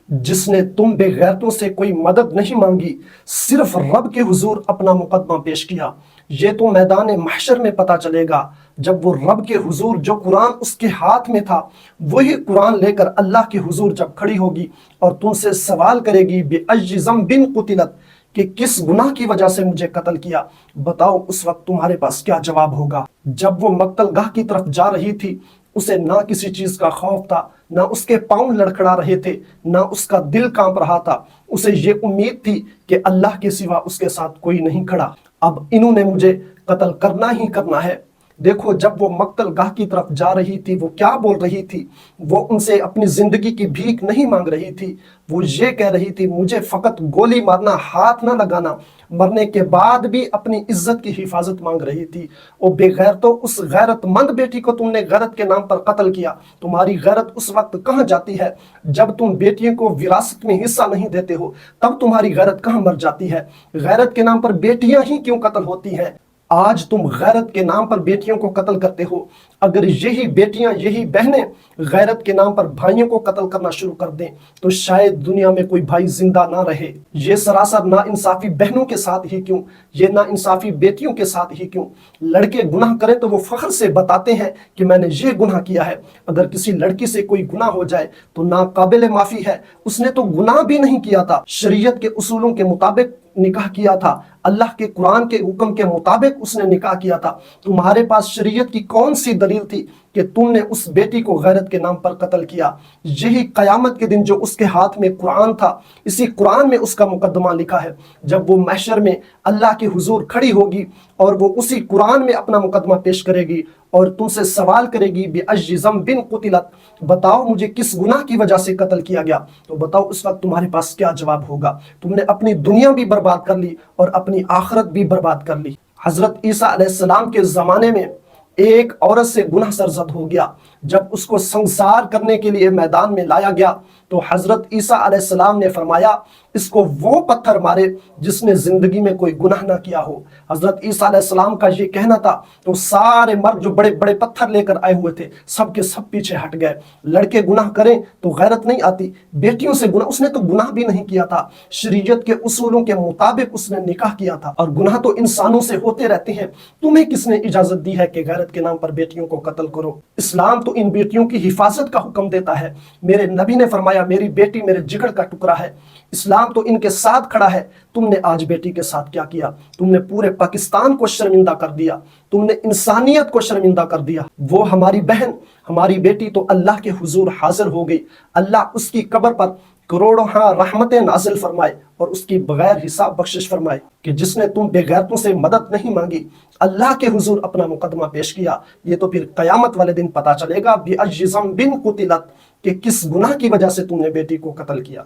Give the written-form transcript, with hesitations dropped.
جس نے تم بے غیرتوں سے کوئی مدد نہیں مانگی، صرف رب کے حضور اپنا مقدمہ پیش کیا۔ یہ تو میدان محشر میں پتہ چلے گا، جب وہ رب کے حضور جو قرآن اس کے ہاتھ میں تھا وہی قرآن لے کر اللہ کے حضور جب کھڑی ہوگی اور تم سے سوال کرے گی بِأَيِّ ذَنبٍ قُتِلَتْ، کہ کس گناہ کی وجہ سے مجھے قتل کیا، بتاؤ اس وقت تمہارے پاس کیا جواب ہوگا۔ جب وہ مقتل گاہ کی طرف جا رہی تھی، اسے نہ کسی چیز کا خوف تھا، نہ اس کے پاؤں لڑکھڑا رہے تھے، نہ اس کا دل کانپ رہا تھا۔ اسے یہ امید تھی کہ اللہ کے سوا اس کے ساتھ کوئی نہیں کھڑا، اب انہوں نے مجھے قتل کرنا ہی کرنا ہے۔ دیکھو جب وہ مقتل گاہ کی طرف جا رہی تھی وہ کیا بول رہی تھی؟ وہ ان سے اپنی زندگی کی بھیک نہیں مانگ رہی تھی، وہ یہ کہہ رہی تھی مجھے فقط گولی مارنا، ہاتھ نہ لگانا۔ مرنے کے بعد بھی اپنی عزت کی حفاظت مانگ رہی تھی۔ او بے غیرتو، اس غیرت مند بیٹی کو تم نے غیرت کے نام پر قتل کیا۔ تمہاری غیرت اس وقت کہاں جاتی ہے جب تم بیٹیوں کو وراثت میں حصہ نہیں دیتے ہو، تب تمہاری غیرت کہاں مر جاتی ہے؟ غیرت کے نام پر بیٹیاں ہی کیوں قتل ہوتی ہیں؟ آج تم غیرت کے نام پر بیٹیوں کو قتل کرتے ہو، اگر یہی بیٹیاں، یہی بہنیں غیرت کے نام پر بھائیوں کو قتل کرنا شروع کر دیں تو شاید دنیا میں کوئی بھائی زندہ نہ رہے۔ یہ سراسر ناانصافی بہنوں کے ساتھ ہی کیوں؟ یہ ناانصافی بیٹیوں کے ساتھ ہی کیوں؟ لڑکے گناہ کریں تو وہ فخر سے بتاتے ہیں کہ میں نے یہ گناہ کیا ہے، اگر کسی لڑکی سے کوئی گناہ ہو جائے تو ناقابل معافی ہے، اس نے تو گناہ بھی نہیں کیا تھا، شریعت کے اصولوں کے مطابق نکاح کیا تھا، اللہ کے قرآن کے حکم کے مطابق اس نے نکاح کیا تھا۔ تمہارے پاس شریعت کی کون سی دلیل تھی کہ تم نے اس بیٹی کو غیرت کے نام پر قتل کیا؟ یہی قیامت کے دن جو اس کے ہاتھ میں قرآن تھا، اسی قرآن میں اس کا مقدمہ لکھا ہے۔ جب وہ محشر میں اللہ کے حضور کھڑی ہوگی اور وہ اسی قرآن میں اپنا مقدمہ پیش کرے گی اور تم سے سوال کرے گی بِأَيِّ ذَنبٍ قُتِلَتْ، بتاؤ مجھے کس گناہ کی وجہ سے قتل کیا گیا، تو بتاؤ اس وقت تمہارے پاس کیا جواب ہوگا۔ تم نے اپنی دنیا بھی برباد کر لی اور اپنی آخرت بھی برباد کر لی۔ حضرت عیسیٰ علیہ السلام کے زمانے میں ایک عورت سے گناہ سرزد ہو گیا، جب اس کو سنسار کرنے کے لیے میدان میں لایا گیا تو حضرت عیسیٰ علیہ السلام نے فرمایا اس کو وہ پتھر مارے جس نے زندگی میں کوئی گناہ نہ کیا ہو۔ حضرت عیسیٰ علیہ السلام کا یہ کہنا تھا تو سارے مرد جو بڑے بڑے پتھر لے کر آئے ہوئے تھے سب کے سب پیچھے ہٹ گئے۔ لڑکے گناہ کریں تو غیرت نہیں آتی، بیٹیوں سے گناہ، اس نے تو گناہ بھی نہیں کیا تھا، شریعت کے اصولوں کے مطابق اس نے نکاح کیا تھا، اور گناہ تو انسانوں سے ہوتے رہتے ہیں، تمہیں کس نے اجازت دی ہے کہ غیرت کے نام پر بیٹیوں کو قتل کرو؟ اسلام تو ان بیٹیوں کی حفاظت کا حکم دیتا ہے۔ میرے نبی نے فرمایا میری بیٹی میرے جگر کا ٹکڑا ہے، اسلام تو ان کے ساتھ کھڑا ہے۔ تم نے آج بیٹی کے ساتھ کیا کیا؟ تم نے پورے پاکستان کو شرمندہ کر دیا، تم نے انسانیت کو شرمندہ کر دیا۔ وہ ہماری بہن، ہماری بیٹی تو اللہ کے حضور حاضر ہو گئی، اللہ اس کی قبر پر کروڑوں رحمتیں نازل فرمائے اور اس کی بغیر حساب بخشش فرمائے کہ جس نے تم بے غیرتوں سے مدد نہیں مانگی، اللہ کے حضور اپنا مقدمہ پیش کیا۔ یہ تو پھر قیامت والے دن پتا چلے گا بِأَيِّ ذَنبٍ قُتِلَتْ، کہ کس گناہ کی وجہ سے تم نے بیٹی کو قتل کیا۔